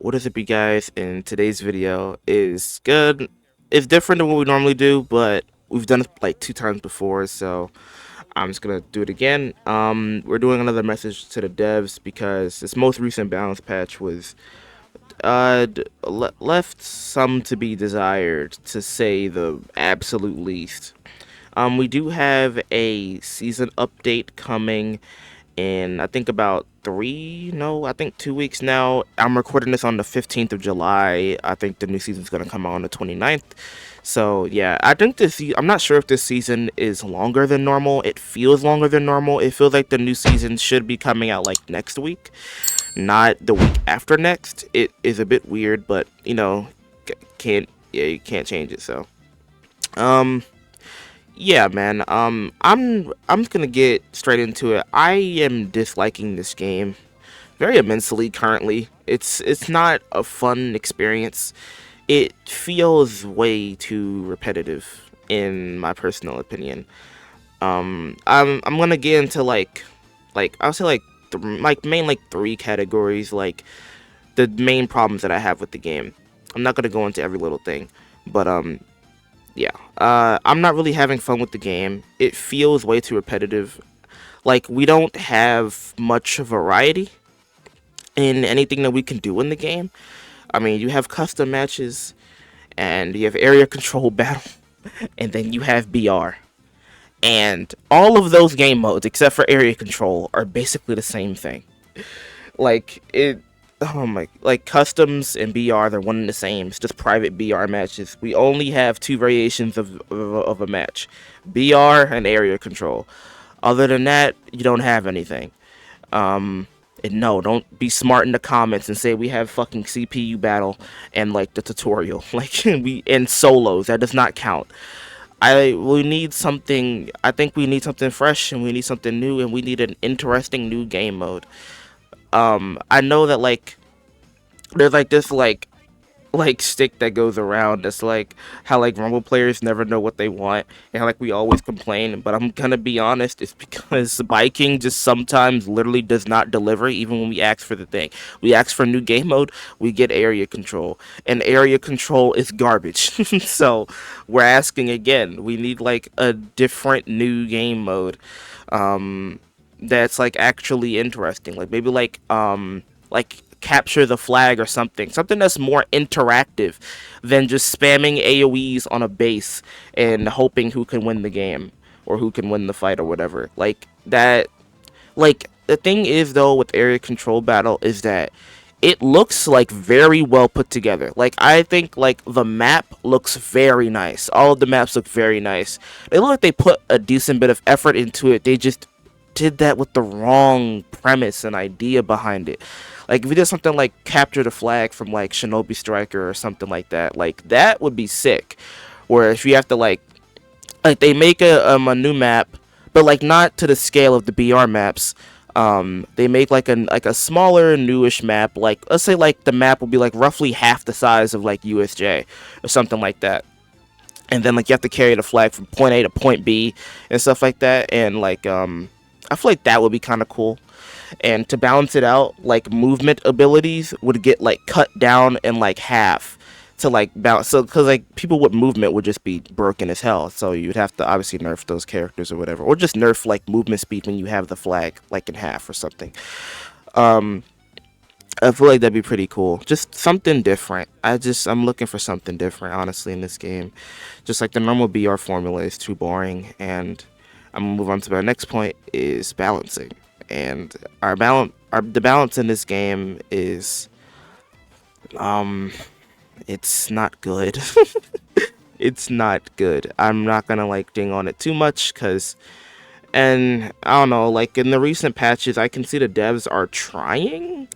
What is up, you guys? In today's video is good. It's different than what we normally do, but we've done it like 2 times before, so I'm just gonna do it again. We're doing another message to the devs because this most recent balance patch was left some to be desired, to say the absolute least. We do have a season update coming in, I think, about I think 2 weeks now. I'm recording this on the 15th of July. I think the new season's going to come out on the 29th. So, yeah, I think I'm not sure if this season is longer than normal. It feels longer than normal. It feels like the new season should be coming out like next week, not the week after next. It is a bit weird, but, you can't change it, so. Um, yeah, man. I'm just gonna get straight into it. I am disliking this game very immensely currently. It's not a fun experience. It feels way too repetitive, in my personal opinion. I'm gonna get into I'll say like three categories, like the main problems that I have with the game. I'm not gonna go into every little thing, but yeah, I'm not really having fun with the game. It feels way too repetitive. Like, we don't have much variety in anything that we can do in the game. I mean, you have custom matches, and you have area control battle, and then you have BR. And all of those game modes, except for area control, are basically the same thing. Like, oh my, like, customs and BR, they're one and the same. It's just private BR matches. We only have two variations of a match: BR and area control. Other than that, you don't have anything. And no, don't be smart in the comments and say we have fucking CPU battle and like the tutorial. Like, we and solos, that does not count. We need something. I think we need something fresh, and we need something new, and we need an interesting new game mode. I know that, like, there's like this like stick that goes around that's like how like Rumble players never know what they want, and how, like, we always complain. But I'm gonna be honest, it's because Viking just sometimes literally does not deliver. Even when we ask for the thing, we ask for new game mode, we get area control, and area control is garbage. So we're asking again. We need like a different new game mode that's like actually interesting, like maybe like capture the flag or something that's more interactive than just spamming AoEs on a base and hoping who can win the game or who can win the fight or whatever. Like that. Like, the thing is, though, with area control battle is that it looks like very well put together. Like, I think like the map looks very nice. All of the maps look very nice. They look like they put a decent bit of effort into it. They just did that with the wrong premise and idea behind it. Like, if we did something like capture the flag from like Shinobi Striker or something like that would be sick. Where if you have to like they make a new map, but like not to the scale of the BR maps. They make like a smaller, newish map. Like, let's say like the map will be like roughly half the size of like USJ or something like that. And then like you have to carry the flag from point A to point B and stuff like that. And like I feel like that would be kind of cool. And to balance it out, like, movement abilities would get like cut down in like half to like balance. So, because like people with movement would just be broken as hell. So you'd have to obviously nerf those characters or whatever, or just nerf like movement speed when you have the flag like in half or something. Um, I feel like that'd be pretty cool. Just something different. I'm looking for something different, honestly, in this game. Just like the normal BR formula is too boring, and I'm gonna move on to my next point is balancing. And the balance in this game is it's not good. It's not good. I'm not gonna like ding on it too much, and I don't know, like in the recent patches I can see the devs are trying.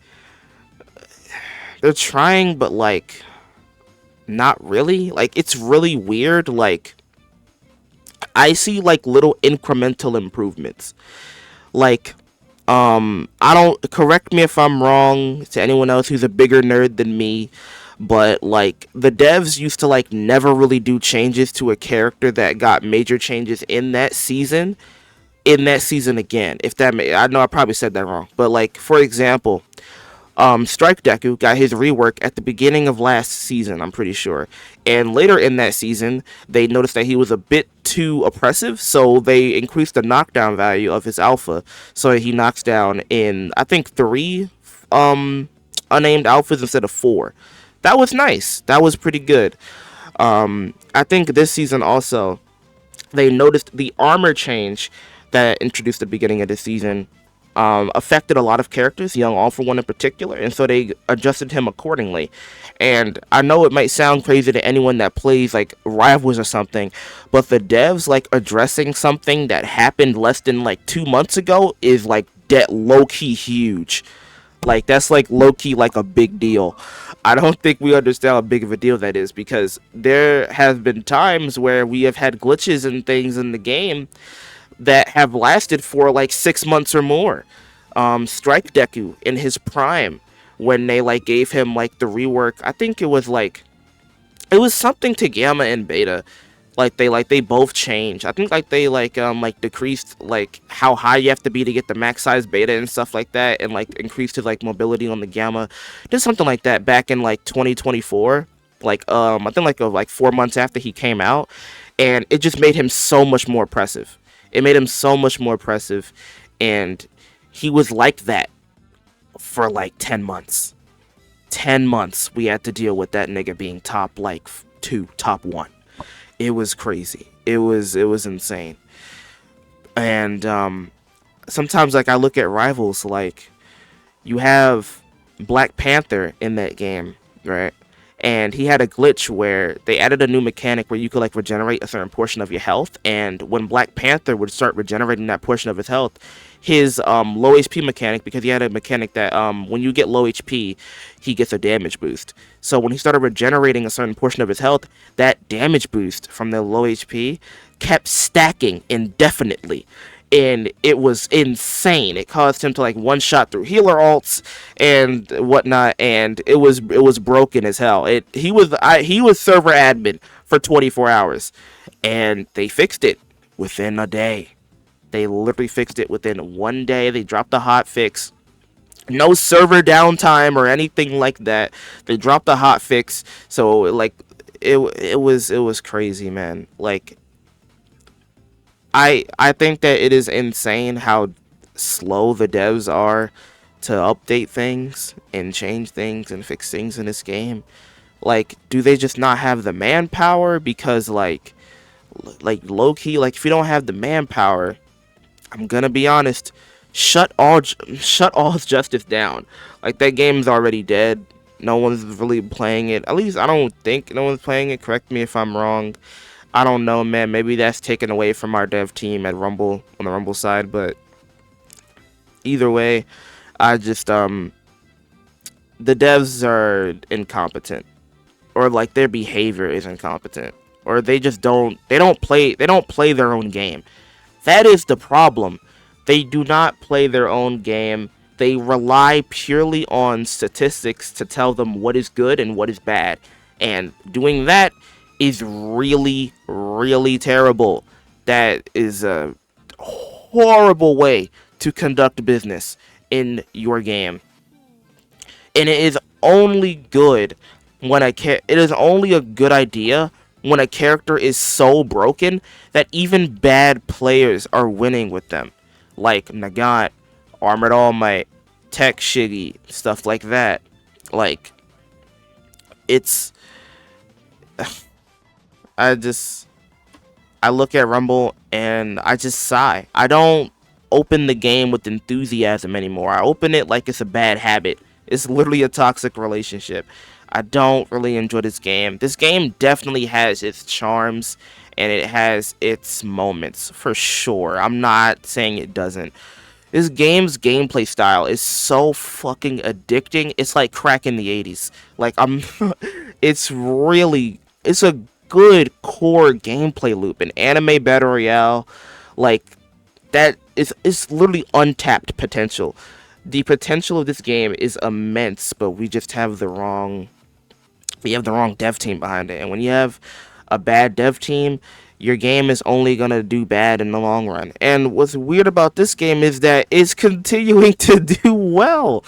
They're trying, but like not really. Like, it's really weird. Like, I see like little incremental improvements. Like, I don't, correct me if I'm wrong, to anyone else who's a bigger nerd than me, but like the devs used to like never really do changes to a character that got major changes in that season again. If that may, I know I probably said that wrong, but like, for example, Strike Deku got his rework at the beginning of last season, I'm pretty sure. And later in that season, they noticed that he was a bit too oppressive, so they increased the knockdown value of his alpha. So he knocks down in, I think, three unnamed alphas instead of four. That was nice. That was pretty good. I think this season also, they noticed the armor change that introduced at the beginning of the season affected a lot of characters, Young All for One in particular, and so they adjusted him accordingly. And I know it might sound crazy to anyone that plays like Rivals or something, but the devs like addressing something that happened less than like 2 months ago is like that low key huge. Like that's like low key like a big deal. I don't think we understand how big of a deal that is because there have been times where we have had glitches and things in the game that have lasted for like 6 months or more. Strike Deku in his prime, when they like gave him like the rework, I think it was something to Gamma and Beta. They both changed. I think like decreased like how high you have to be to get the max size Beta and stuff like that, and like increased his like mobility on the Gamma. Did something like that back in like 2024. I think like 4 months after he came out, and it just made him so much more oppressive. It made him so much more oppressive, and he was like that for like 10 months. 10 months we had to deal with that nigga being top like 2, top 1. It was crazy. It was insane. And sometimes like I look at Rivals, like you have Black Panther in that game, right? And he had a glitch where they added a new mechanic where you could like regenerate a certain portion of your health, and when Black Panther would start regenerating that portion of his health, his low HP mechanic, because he had a mechanic that when you get low HP, he gets a damage boost. So when he started regenerating a certain portion of his health, that damage boost from the low HP kept stacking indefinitely, and it was insane. It caused him to like one shot through healer alts and whatnot, and it was broken as hell. He was server admin for 24 hours, and they fixed it within a day. They literally fixed it within one day. They dropped the hot fix. No server downtime or anything like that. They dropped the hot fix. So like it was crazy, man. Like I think that it is insane how slow the devs are to update things and change things and fix things in this game. Like, do they just not have the manpower? Because like low key, like if you don't have the manpower, I'm gonna be honest, shut all justice down. Like that game's already dead. No one's really playing it. At least I don't think no one's playing it. Correct me if I'm wrong. I don't know, man. Maybe that's taken away from our dev team at Rumble, on the Rumble side, but either way, I just the devs are incompetent, or like their behavior is incompetent, or they don't play their own game. That is the problem. They do not play their own game. They rely purely on statistics to tell them what is good and what is bad. And doing that is really, really terrible. That is a horrible way to conduct business in your game. And it is only good it is only a good idea when a character is so broken that even bad players are winning with them, like Nagant, Armored All Might, Tech Shiggy, stuff like that. Like, it's I just I look at Rumble and I just sigh. I don't open the game with enthusiasm anymore. I open it like it's a bad habit. It's literally a toxic relationship. I don't really enjoy this game. This game definitely has its charms and it has its moments for sure. I'm not saying it doesn't. This game's gameplay style is so fucking addicting. It's like crack in the 80s. Like I'm it's a good core gameplay loop. An anime battle royale, like that is it's literally untapped potential. The potential of this game is immense, but we have the wrong dev team behind it. And when you have a bad dev team, your game is only gonna do bad in the long run. And what's weird about this game is that it's continuing to do well.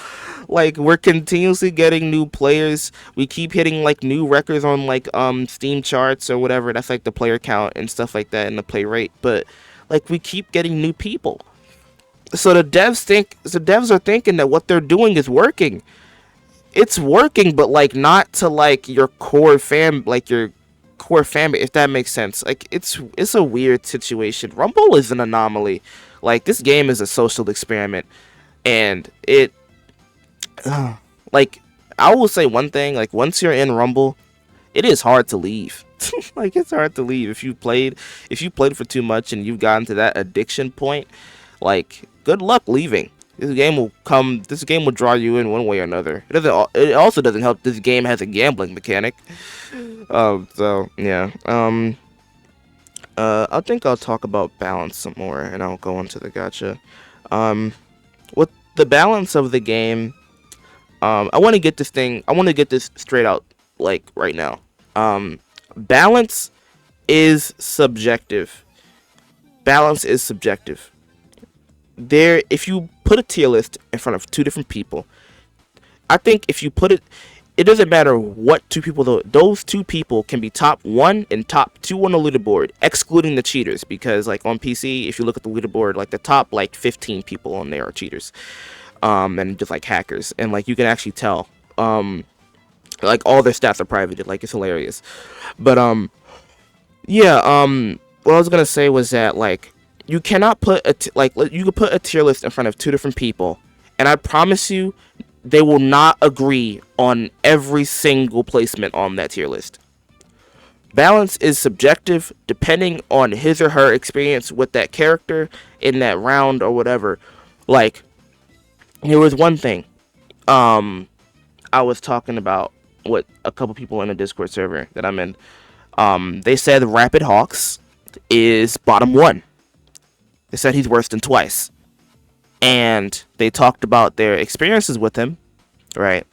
Like, we're continuously getting new players. We keep hitting like new records on like Steam charts or whatever. That's like the player count and stuff like that and the play rate. But like, we keep getting new people. So the devs are thinking that what they're doing is working. It's working, but like not to like your core fan base, if that makes sense. Like, it's a weird situation. Rumble is an anomaly. Like, this game is a social experiment, and it like, I will say one thing, like, once you're in Rumble, it is hard to leave. Like, it's hard to leave if you played for too much and you've gotten to that addiction point. Like, good luck leaving. This game will draw you in one way or another. It also doesn't help this game has a gambling mechanic. So yeah. I think I'll talk about balance some more, and I'll go into the gacha. With the balance of the game, I want to get this straight out, like, right now. Balance is subjective. Balance is subjective. If you put a tier list in front of two different people, I think if you put it doesn't matter what two people, those two people can be top 1 and top 2 on the leaderboard, excluding the cheaters, because like on PC, if you look at the leaderboard, like the top like 15 people on there are cheaters, and just like hackers, and like you can actually tell, like all their stats are privated, like it's hilarious. But yeah, what I was gonna say was that, like, you cannot put you could put a tier list in front of two different people, and I promise you, they will not agree on every single placement on that tier list. Balance is subjective depending on his or her experience with that character in that round or whatever. Like, there was one thing, I was talking about with a couple people in a Discord server that I'm in. They said Rapid Hawks is bottom 1. They said he's worse than Twice. And they talked about their experiences with him, right?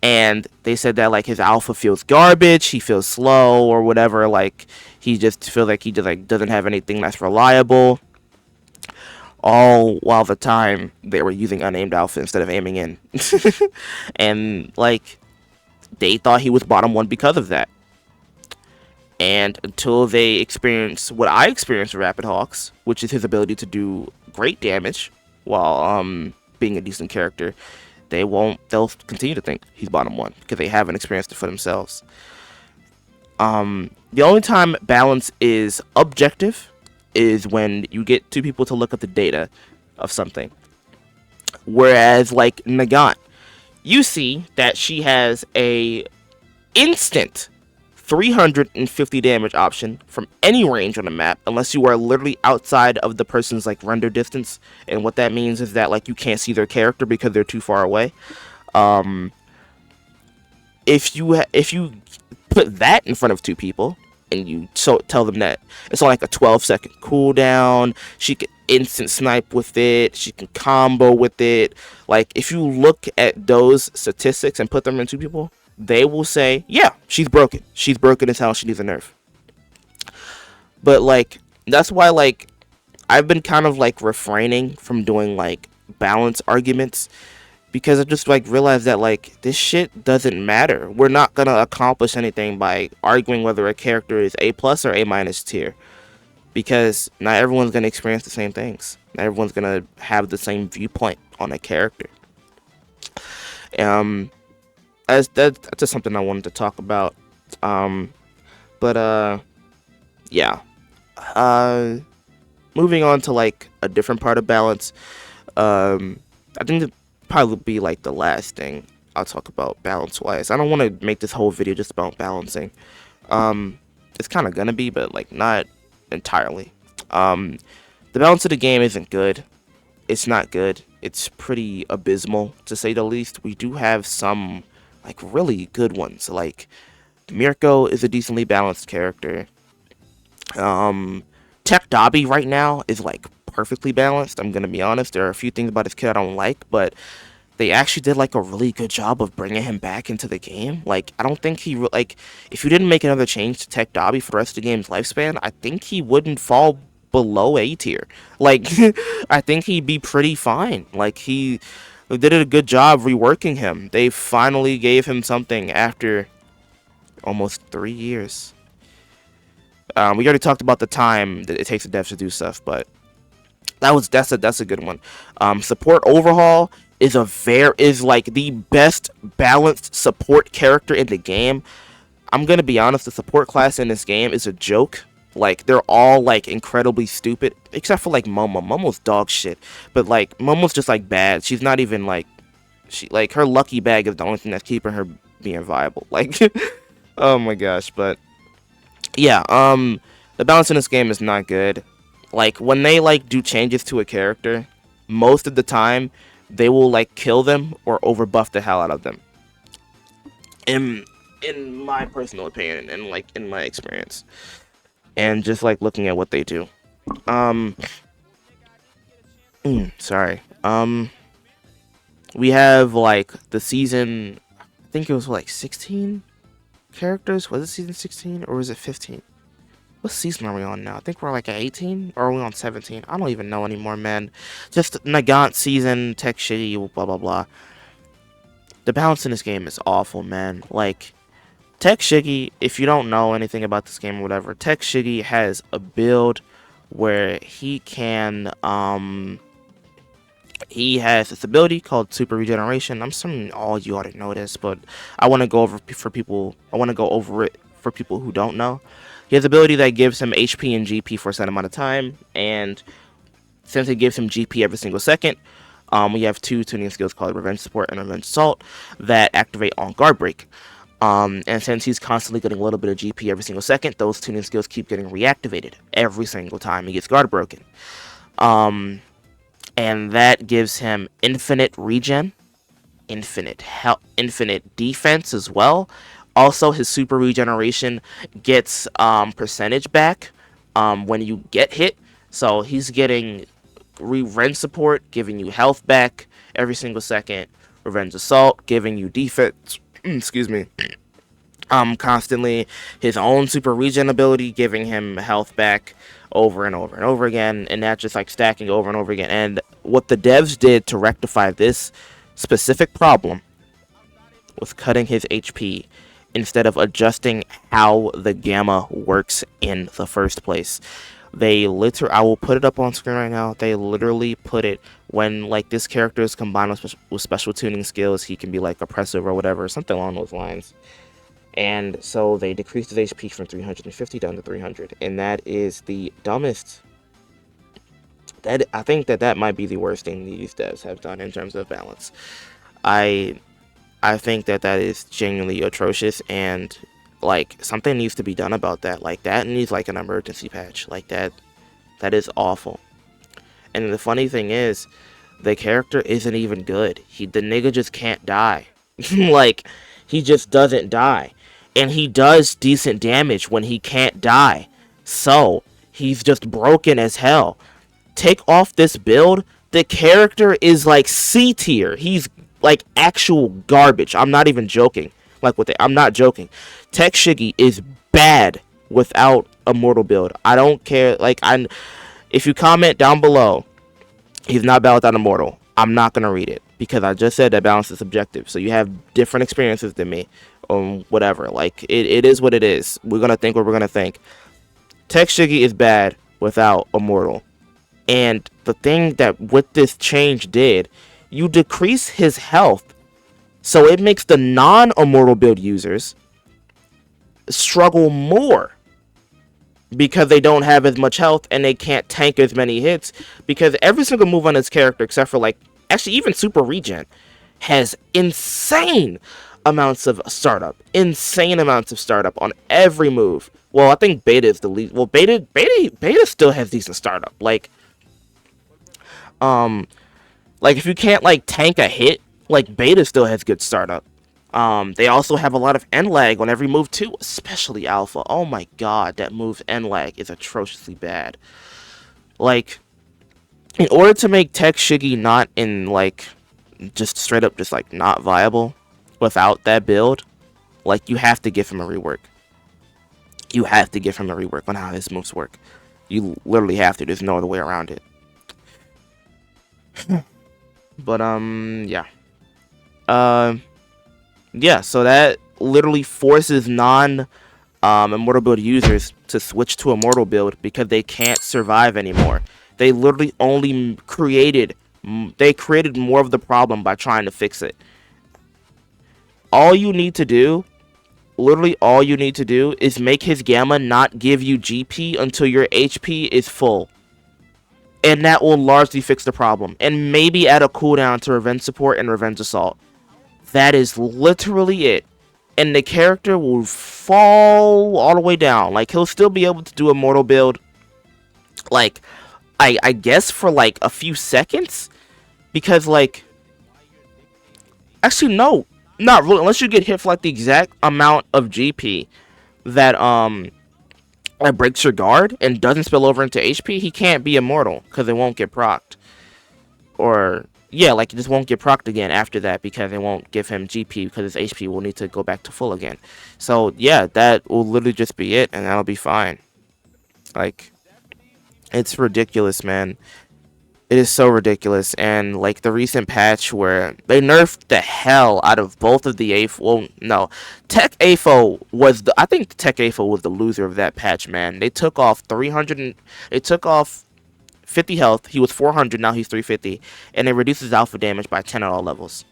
And they said that, like, his alpha feels garbage, he feels slow or whatever, like, he just feels like he just, like, doesn't have anything that's reliable. All while the time they were using unaimed alpha instead of aiming in. And, like, they thought he was bottom 1 because of that. And until they experience what I experienced with Rapid Hawks, which is his ability to do great damage while being a decent character, they'll continue to think he's bottom 1 because they haven't experienced it for themselves. The only time balance is objective is when you get two people to look at the data of something. Whereas, like, Nagant, you see that she has a instant 350 damage option from any range on the map, unless you are literally outside of the person's, like, render distance. And what that means is that, like, you can't see their character because they're too far away. If you put that in front of two people and you tell them that it's on like a 12-second cooldown, she can instant snipe with it, she can combo with it. Like, if you look at those statistics and put them in two people, they will say, yeah, she's broken. She's broken as hell. She needs a nerf. But, like, that's why, like, I've been kind of, like, refraining from doing, like, balance arguments, because I just, like, realized that, like, this shit doesn't matter. We're not gonna accomplish anything by arguing whether a character is A+ or A- tier, because not everyone's gonna experience the same things. Not everyone's gonna have the same viewpoint on a character. That's just something I wanted to talk about. Yeah. Moving on to, like, a different part of balance. I think it'd probably be, like, the last thing I'll talk about balance-wise. I don't want to make this whole video just about balancing. It's kind of gonna be, but, like, not entirely. The balance of the game isn't good. It's not good. It's pretty abysmal, to say the least. We do have some, like, really good ones. Like, Mirko is a decently balanced character. Tech Dabi right now is, like, perfectly balanced. I'm gonna be honest. There are a few things about his kit I don't like, but they actually did like a really good job of bringing him back into the game. Like, I don't think like, if you didn't make another change to Tech Dabi for the rest of the game's lifespan, I think he wouldn't fall below A tier. Like, I think he'd be pretty fine. Like, they did a good job reworking him. They finally gave him something after almost 3 years. We already talked about the time that it takes the devs to do stuff, but that's a good one. Support overhaul is like the best balanced support character in the game. I'm gonna be honest, the support class in this game is a joke. Like, they're all like incredibly stupid, except for like Momo. Momo's dog shit, but like Momo's just like bad. She's not even like her lucky bag is the only thing that's keeping her being viable. Like, oh my gosh, but yeah, the balance in this game is not good. Like, when they like do changes to a character, most of the time they will like kill them or overbuff the hell out of them. In my personal opinion and like in my experience. And just like looking at what they do. Um sorry. We have like the season, I think it was like 16 characters. Was it season 16 or was it 15? What season are we on now? I think we're like at 18 or are we on 17? I don't even know anymore, man. Just Nagant season, Tech Shitty, blah blah blah. The balance in this game is awful, man. Like, Tech Shiggy, if you don't know anything about this game or whatever, Tech Shiggy has a build where he has this ability called Super Regeneration. I'm assuming all you already know this, but I want to go over it for people who don't know. He has an ability that gives him HP and GP for a set amount of time, and since it gives him GP every single second, we have two tuning skills called Revenge Support and Revenge Assault that activate on Guard Break. And since he's constantly getting a little bit of GP every single second, those tuning skills keep getting reactivated every single time he gets guard broken. And that gives him infinite regen, infinite health, infinite defense as well. Also, his super regeneration gets percentage back when you get hit. So he's getting revenge support, giving you health back every single second. Revenge assault, giving you defense. Excuse me. Constantly. His own super regen ability, giving him health back over and over and over again, and that just like stacking over and over again. And what the devs did to rectify this specific problem was cutting his HP instead of adjusting how the gamma works in the first place. I will put it up on screen right now. They literally put it when like this character is combined with special tuning skills, he can be like oppressive or whatever, something along those lines. And so they decreased his HP from 350 down to 300, and that is the dumbest. I think that might be the worst thing these devs have done in terms of balance. I think that is genuinely atrocious, and like something needs to be done about that. Like, that needs like an emergency patch. Like, that is awful. And the funny thing is, the character isn't even good. The nigga just can't die. Like, he just doesn't die. And he does decent damage when he can't die. So, he's just broken as hell. Take off this build, the character is like C tier. He's like actual garbage. I'm not even joking. I'm not joking. Tech Shiggy is bad without a mortal build. I don't care. If you comment down below, he's not bad without a mortal, I'm not gonna read it because I just said that balance is subjective. So you have different experiences than me, whatever. Like, it is what it is. We're gonna think what we're gonna think. Tech Shiggy is bad without a mortal, and the thing that what this change did, you decrease his health. So it makes the non-immortal build users struggle more because they don't have as much health and they can't tank as many hits, because every single move on his character, except for actually even super regen, has insane amounts of startup. Insane amounts of startup on every move. Well, I think Beta is the least. Well, Beta still has decent startup. If you can't tank a hit, Beta still has good startup. They also have a lot of end lag on every move too, especially Alpha. Oh my god, that move end lag is atrociously bad. In order to make Tech Shiggy not in just straight up just like not viable without that build. Like, you have to give him a rework. You have to give him a rework on how his moves work. You literally have to. There's no other way around it. But yeah. Yeah. So that literally forces immortal build users to switch to immortal build because they can't survive anymore. They literally only created more of the problem by trying to fix it. All you need to do, literally all you need to do, is make his gamma not give you GP until your HP is full. And that will largely fix the problem. And maybe add a cooldown to Revenge Support and Revenge Assault. That is literally it. And the character will fall all the way down. Like, he'll still be able to do a mortal build, like, I guess for like a few seconds. Because, like, actually no, not really, unless you get hit for like the exact amount of GP that that breaks your guard and doesn't spill over into HP. He can't be immortal because it won't get procced. Or yeah, like, it just won't get procced again after that because it won't give him GP because his HP will need to go back to full again. So yeah, that will literally just be it, and that'll be fine. Like, it's ridiculous, man. It is so ridiculous. And like the recent patch where they nerfed the hell out of both of the AFO. Well, no, Tech AFO was I think Tech AFO was the loser of that patch, man. They took off 300. They took off 50 health. He was 400. Now he's 350, and it reduces alpha damage by 10 at all levels.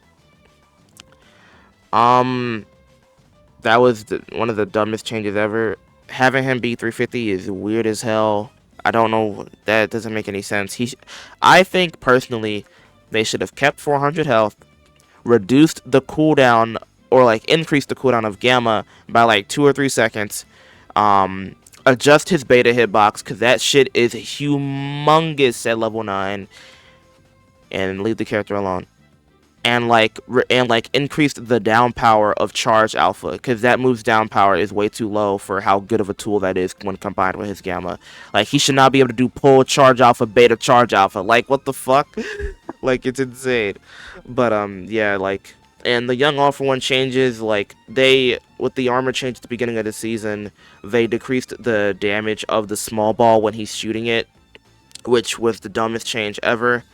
That was one of the dumbest changes ever. Having him be 350 is weird as hell. I don't know. That doesn't make any sense. I think personally, they should have kept 400 health, reduced the cooldown, or like increased the cooldown of Gamma by like 2 or 3 seconds. Adjust his beta hitbox because that shit is humongous at level 9, and leave the character alone. And like increased the down power of charge alpha because that move's down power is way too low for how good of a tool that is when combined with his gamma. Like, he should not be able to do pull charge alpha, beta charge alpha. Like, what the fuck? Like, it's insane. But yeah, like, and the young all for one changes, like, with the armor change at the beginning of the season, they decreased the damage of the small ball when he's shooting it, which was the dumbest change ever.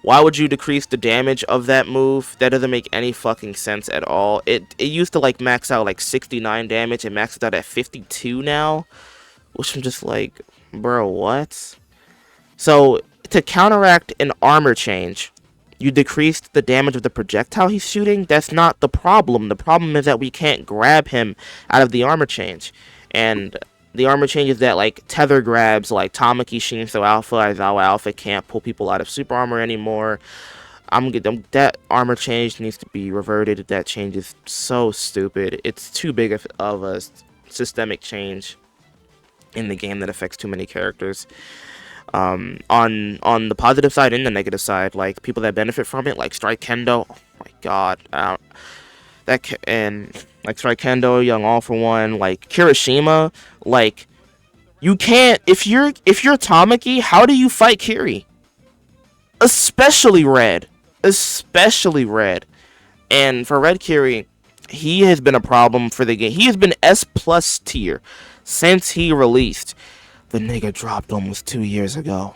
Why would you decrease the damage of that move? That doesn't make any fucking sense at all. It used to like max out like 69 damage and maxes out at 52 now, which I'm just like, bro, what? So to counteract an armor change, you decreased the damage of the projectile he's shooting. That's not the problem. The problem is that we can't grab him out of the armor change. And the armor changes that, like, tether grabs, like Tamaki, Shinso Alpha, Aizawa Alpha can't pull people out of super armor anymore. That armor change needs to be reverted. That change is so stupid. It's too big of a systemic change in the game that affects too many characters. On the positive side and the negative side, like, people that benefit from it, like Strike Kendo. Oh my god, and like Strike Kendo, Young All for One, like Kirishima. Like, you can't, if you're Tamaki, how do you fight Kiri? Especially Red. And for Red Kiri, he has been a problem for the game. He has been S+ tier since he released. The nigga dropped almost 2 years ago.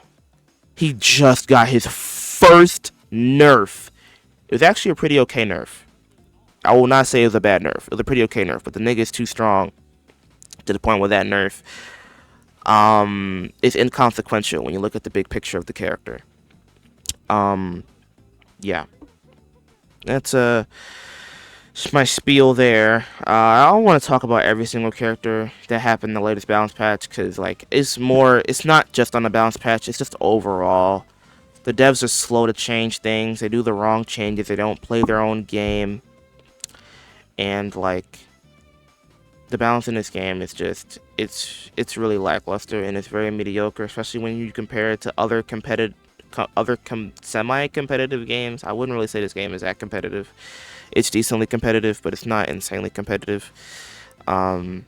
He just got his first nerf. It was actually a pretty okay nerf. I will not say it was a bad nerf. It was a pretty okay nerf, but the nigga is too strong to the point where that nerf is inconsequential when you look at the big picture of the character. Yeah. That's my spiel there. I don't want to talk about every single character that happened in the latest balance patch because, like, it's not just on the balance patch, it's just overall. The devs are slow to change things. They do the wrong changes. They don't play their own game. And, like, the balance in this game is just, it's really lackluster and it's very mediocre, especially when you compare it to other semi-competitive games. I wouldn't really say this game is that competitive. It's decently competitive, but it's not insanely competitive. But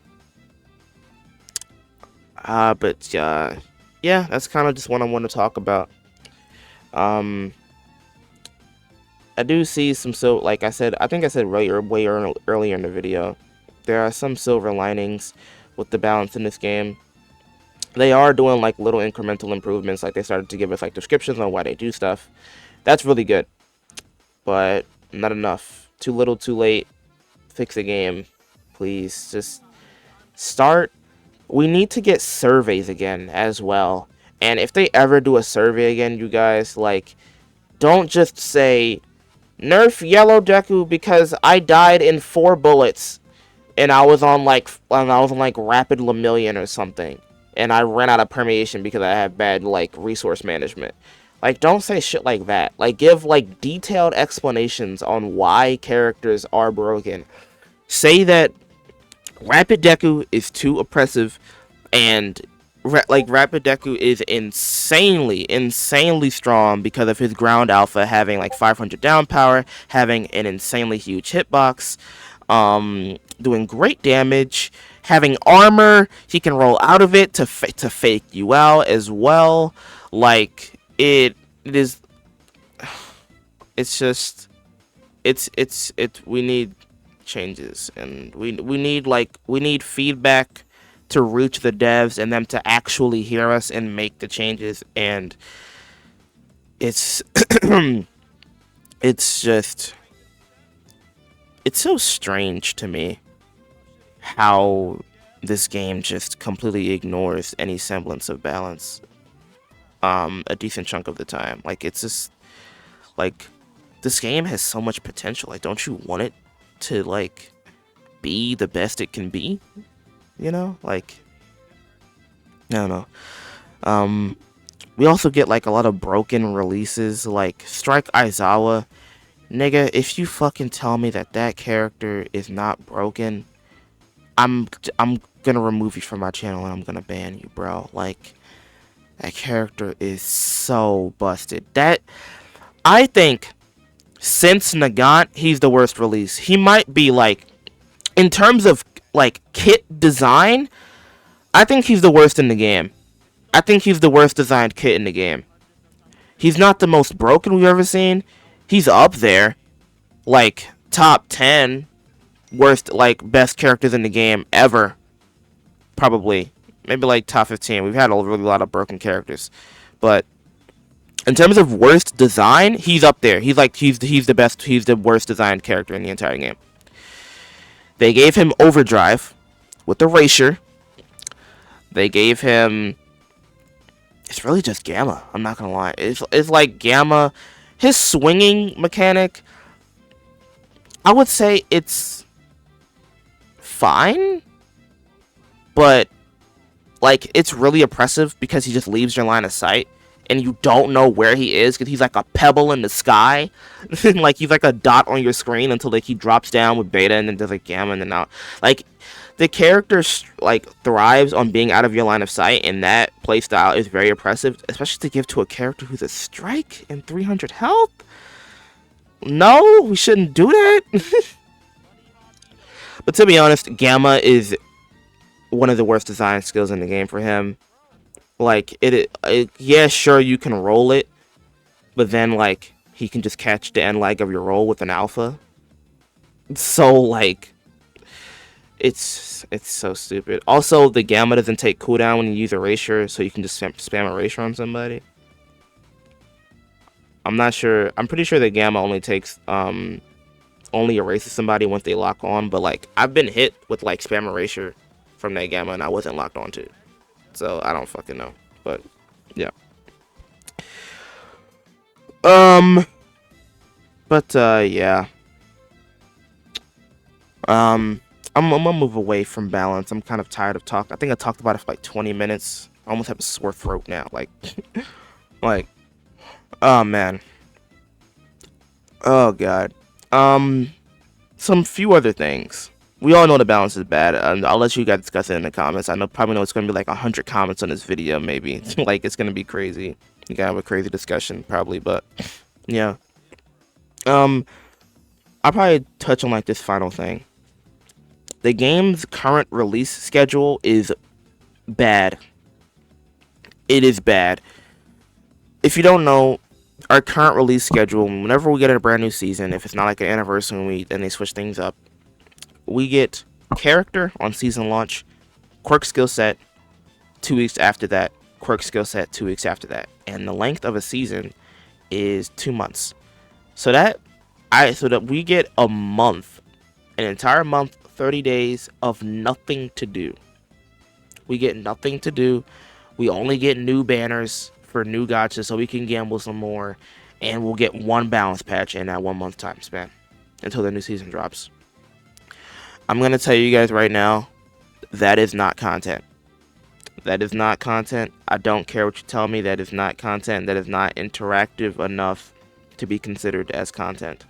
yeah, that's kind of just what I want to talk about. I do see some, so like I said, I think I said earlier in the video, there are some silver linings with the balance in this game. They are doing like little incremental improvements, like they started to give us like descriptions on why they do stuff. That's really good, but not enough. Too little, too late. Fix the game, please. Just start. We need to get surveys again as well. And if they ever do a survey again, you guys, like, don't just say nerf yellow deku because I died in 4 bullets and I was on like rapid Lemillion or something, and I ran out of permeation because I had bad like resource management. Like, don't say shit like that. Like, give like detailed explanations on why characters are broken. Say that Rapid Deku is too oppressive, and Rapid Deku is insanely strong because of his ground alpha having like 500 down power, having an insanely huge hitbox, doing great damage, having armor. He can roll out of it to fake you out as well. Like, it is. It's just. It's. We need changes, and we need feedback to reach the devs and them to actually hear us and make the changes. And it's it's just, it's so strange to me how this game just completely ignores any semblance of balance a decent chunk of the time. Like, it's just like, this game has so much potential. Like, don't you want it to like be the best it can be? You know, like, I don't know. We also get like a lot of broken releases, like Strike Aizawa. Nigga, if you fucking tell me that that character is not broken, I'm gonna remove you from my channel and I'm gonna ban you, bro. Like, that character is so busted. That, I think, since Nagant, he's the worst release. He might be like, in terms of like kit design, I think he's the worst in the game. I think he's the worst designed kit in the game. He's not the most broken we've ever seen. He's up there, like top 10 worst, like best characters in the game ever. Probably, maybe like top 15. We've had a really lot of broken characters, but in terms of worst design, he's up there. He's the best. He's the worst designed character in the entire game. They gave him overdrive with erasure. They gave him. It's really just Gamma. I'm not gonna lie. It's like Gamma. His swinging mechanic, I would say it's fine, but like, it's really oppressive because he just leaves your line of sight and you don't know where he is because he's like a pebble in the sky. Like, he's like a dot on your screen until like he drops down with beta and then does like gamma and then out. Like, the character like thrives on being out of your line of sight, and that playstyle is very oppressive, especially to give to a character who's a strike and 300 health. No, we shouldn't do that. But to be honest, Gamma is one of the worst design skills in the game for him. Like, yeah, sure, you can roll it, but then like he can just catch the end leg of your roll with an alpha. So like, it's so stupid. Also, the Gamma doesn't take cooldown when you use erasure, so you can just spam erasure on somebody. I'm not sure. I'm pretty sure that Gamma only takes only erases somebody once they lock on. But like, I've been hit with like spam erasure from that Gamma and I wasn't locked on to. So I don't fucking know. But yeah. Yeah. I'm gonna move away from balance. I'm kind of tired of talking. I think I talked about it for like 20 minutes. I almost have a sore throat now. Like, like, oh man. Oh god. Some few other things. We all know the balance is bad. I'll let you guys discuss it in the comments. I probably know it's gonna be like 100 comments on this video, maybe. Like, it's gonna be crazy. You gotta have a crazy discussion, probably. But yeah. I'll probably touch on like this final thing. The game's current release schedule is bad. It is bad. If you don't know, our current release schedule, whenever we get a brand new season, if it's not like an anniversary and they switch things up, we get character on season launch, quirk skill set 2 weeks after that, quirk skill set 2 weeks after that, and the length of a season is 2 months. So that we get a month, an entire month, 30 days of nothing to do. We get nothing to do. We only get new banners for new gotchas so we can gamble some more, and we'll get one balance patch in that 1 month time span until the new season drops. I'm gonna tell you guys right now, that is not content. That is not content. I don't care what you tell me. That is not content. That is not interactive enough to be considered as content.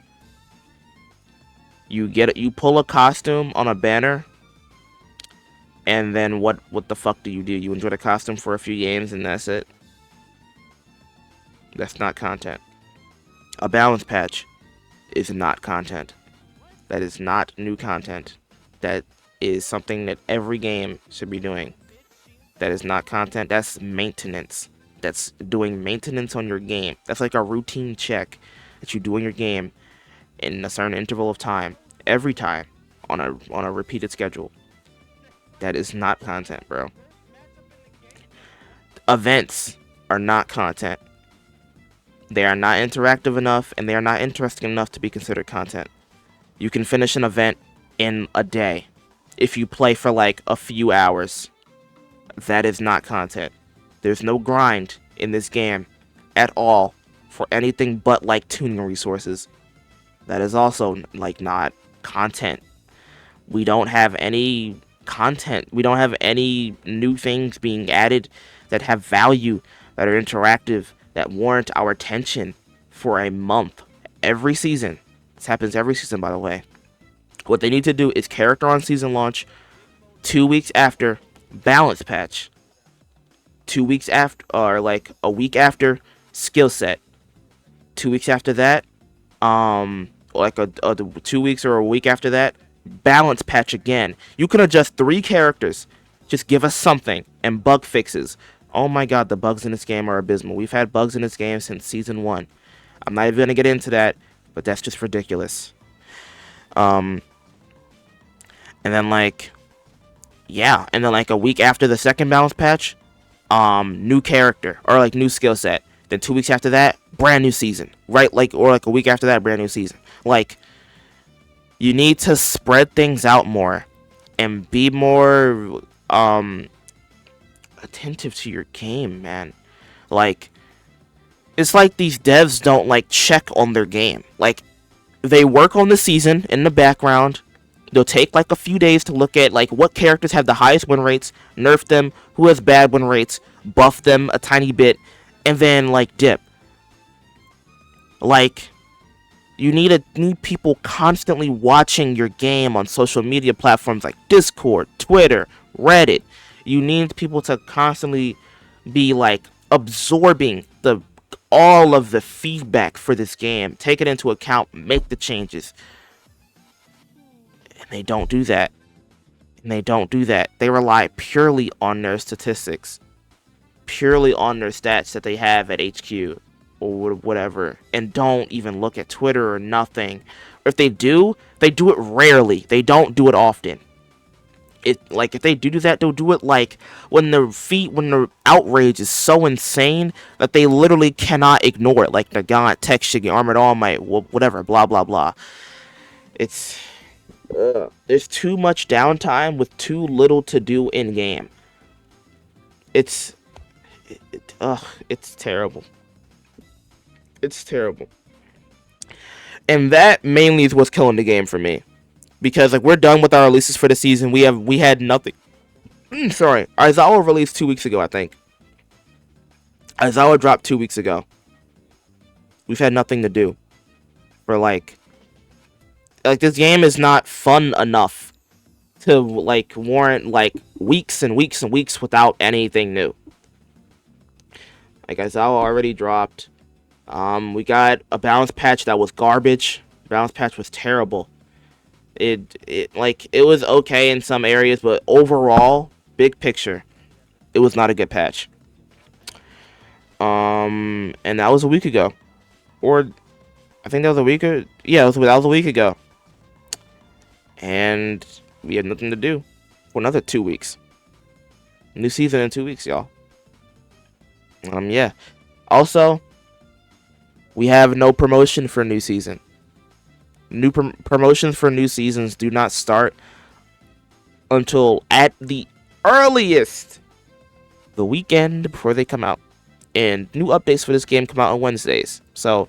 You pull a costume on a banner, and then what the fuck do? You enjoy the costume for a few games and that's it? That's not content. A balance patch is not content. That is not new content. That is something that every game should be doing. That is not content. That's maintenance. That's doing maintenance on your game. That's like a routine check that you do in your game in a certain interval of time, every time, on a repeated schedule. That is not content, bro. Events are not content. They are not interactive enough, and they are not interesting enough to be considered content. You can finish an event in a day if you play for like a few hours. That is not content. There's no grind in this game at all for anything but like tuning resources. That is also like not content. We don't have any content. We don't have any new things being added that have value, that are interactive, that warrant our attention for a month. Every season. This happens every season, by the way. What they need to do is character on season launch, 2 weeks after balance patch, 2 weeks after, or like a week after skill set, 2 weeks after that, like a 2 weeks or a week after that, balance patch again. You can adjust 3 characters. Just give us something. And bug fixes. Oh my god, the bugs in this game are abysmal. We've had bugs in this game since season 1. I'm not even gonna get into that, but that's just ridiculous. And then like, yeah, and then like a week after the second balance patch, new character or like new skill set. Then 2 weeks after that, brand new season, right? Like, or like a week after that, brand new season. Like, you need to spread things out more and be more attentive to your game, man. Like, it's like these devs don't like check on their game. Like, they work on the season in the background. They'll take like a few days to look at like what characters have the highest win rates, nerf them, who has bad win rates, buff them a tiny bit, and then like dip. Like, you need people constantly watching your game on social media platforms like Discord, Twitter, Reddit. You need people to constantly be like absorbing all of the feedback for this game, take it into account, make the changes. And they don't do that. They rely purely on their statistics, purely on their stats that they have at HQ or whatever, and don't even look at Twitter or nothing. Or if they do it rarely. They don't do it often. Like, if they do that, they'll do it like when the outrage is so insane that they literally cannot ignore it. Like Nagant, Tech Shiggy, Armored All Might, whatever, blah blah blah. There's too much downtime with too little to do in game. It's terrible. It's terrible. And that mainly is what's killing the game for me. Because like, we're done with our releases for the season. We had nothing. Sorry. Aizawa released 2 weeks ago, I think. Aizawa dropped 2 weeks ago. We've had nothing to do. For like this game is not fun enough to like warrant like weeks and weeks and weeks without anything new. Like, Aizawa already dropped. We got a balance patch that was garbage. The balance patch was terrible. It was okay in some areas, but overall, big picture, it was not a good patch. And that was a week ago. or I think that was a week or yeah, that was a week ago, and we had nothing to do for another 2 weeks. New season in 2 weeks, y'all. Yeah. Also, we have no promotion for new season. New promotions for new seasons do not start until at the earliest the weekend before they come out. And new updates for this game come out on Wednesdays. So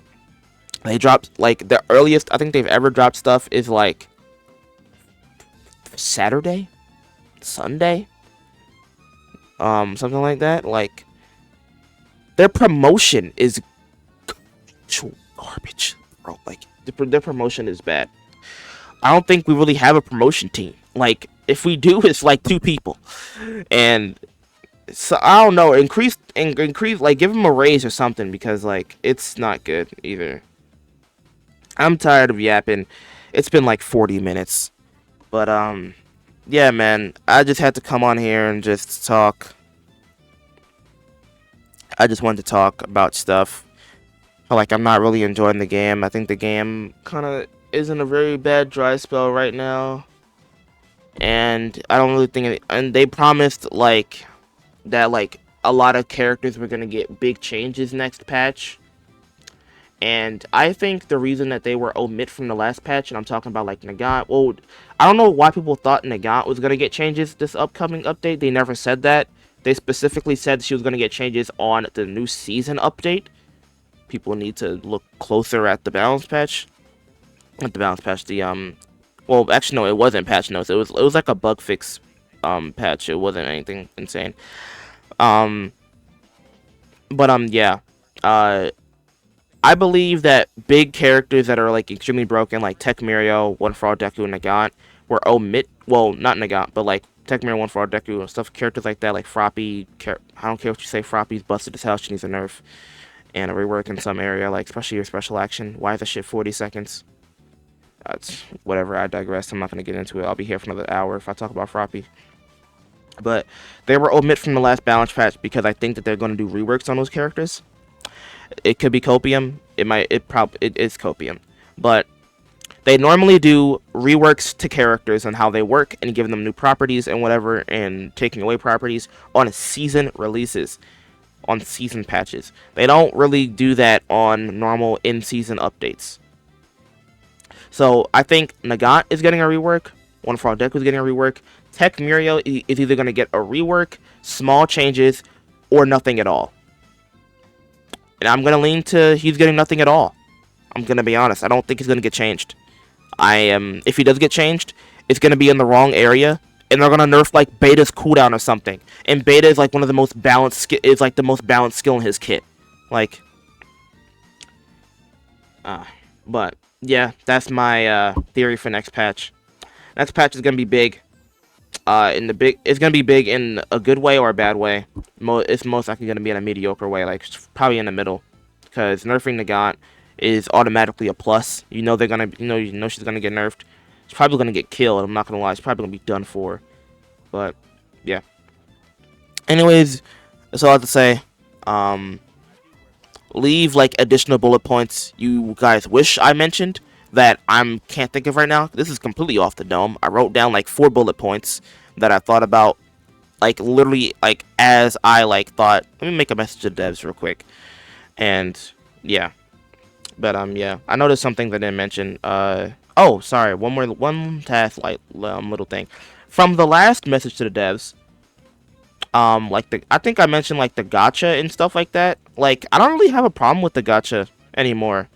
they dropped like the earliest I think they've ever dropped stuff is like Saturday, Sunday, something like that. Like their promotion is garbage, bro. Like their promotion is bad. I don't think we really have a promotion team. Like if we do, it's like 2 people, and so I don't know. Increase, like give them a raise or something because like it's not good either. I'm tired of yapping. It's been like 40 minutes, but yeah, man. I just had to come on here and just talk. I just wanted to talk about stuff. Like I'm not really enjoying the game. I think the game kind of is in a very bad dry spell right now, and I don't really think and they promised like that like a lot of characters were gonna get big changes next patch, and I think the reason that they were omit from the last patch, and I'm talking about like Nagant. Well, I don't know why people thought Nagant was gonna get changes this upcoming update. They never said that. They specifically said she was gonna get changes on the new season update. People need to look closer at the balance patch. Not the balance patch. The well, actually no, it wasn't patch notes. It was like a bug fix patch. It wasn't anything insane. Um, but yeah. I believe that big characters that are like extremely broken, like Tech Mirio, One for All Deku, and Nagant, were omit. Well, not Nagant, but like Tech Mirio, One for All Deku, and stuff. Characters like that, like Froppy. I don't care what you say. Froppy's busted as hell. She needs a nerf and a rework in some area, like especially your special action. Why is that shit 40 seconds? That's whatever. I digress. I'm not gonna get into it. I'll be here for another hour if I talk about Froppy. But they were omit from the last balance patch because I think that they're going to do reworks on those characters. It could be copium. It's copium, but they normally do reworks to characters and how they work and giving them new properties and whatever, and taking away properties on season releases, on season patches. They don't really do that on normal in-season updates. So I think Nagant is getting a rework. One for All Deku is getting a rework. Tech Mirio is either going to get a rework, small changes, or nothing at all. And I'm going to lean to he's getting nothing at all. I'm going to be honest. I don't think he's going to get changed. If he does get changed, it's going to be in the wrong area. And they're going to nerf like Beta's cooldown or something. And Beta is like one of the most balanced, is like the most balanced skill in his kit. Like, but yeah, that's my theory for next patch. Next patch is going to be big. It's gonna be big in a good way or a bad way. It's most likely gonna be in a mediocre way, like probably in the middle, because nerfing Nagant is automatically a plus. You know they're gonna, you know she's gonna get nerfed. She's probably gonna get killed. I'm not gonna lie, she's probably gonna be done for. But yeah. Anyways, that's all I have to say. Leave like additional bullet points you guys wish I mentioned that can't think of right now. This is completely off the dome. I wrote down like 4 bullet points that I thought about, like literally like as I like thought. Let me make a message to devs real quick, and yeah. But yeah, I noticed something that I didn't mention. Oh, sorry. One task like little thing from the last message to the devs. I think I mentioned like the gacha and stuff like that. Like I don't really have a problem with the gacha anymore.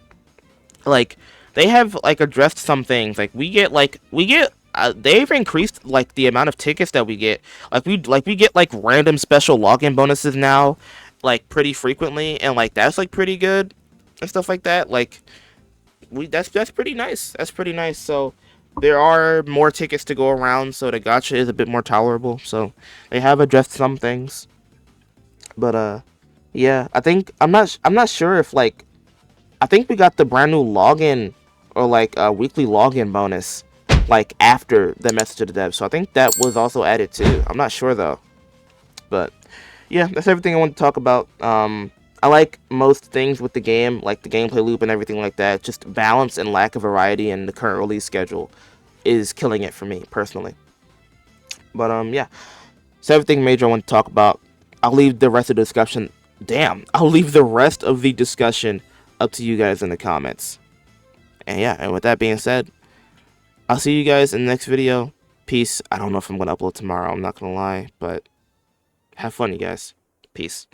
Like they have like addressed some things. Like we get they've increased like the amount of tickets that we get. We get like random special login bonuses now, like pretty frequently, and like that's like pretty good and stuff like that. Like that's pretty nice. That's pretty nice. So there are more tickets to go around, so the gacha is a bit more tolerable. So they have addressed some things. But yeah, I'm not sure if like I think we got the brand new login or like a weekly login bonus like after the message to the dev. So I think that was also added too. I'm not sure though. But yeah, that's everything I want to talk about. I like most things with the game, like the gameplay loop and everything like that. Just balance and lack of variety in the current release schedule is killing it for me personally. But yeah, so everything major I want to talk about. I'll leave the rest of the discussion. Damn, I'll leave the rest of the discussion up to you guys in the comments. And yeah, and with that being said, I'll see you guys in the next video. Peace. I don't know if I'm gonna upload tomorrow. I'm not gonna lie, but have fun, you guys. Peace.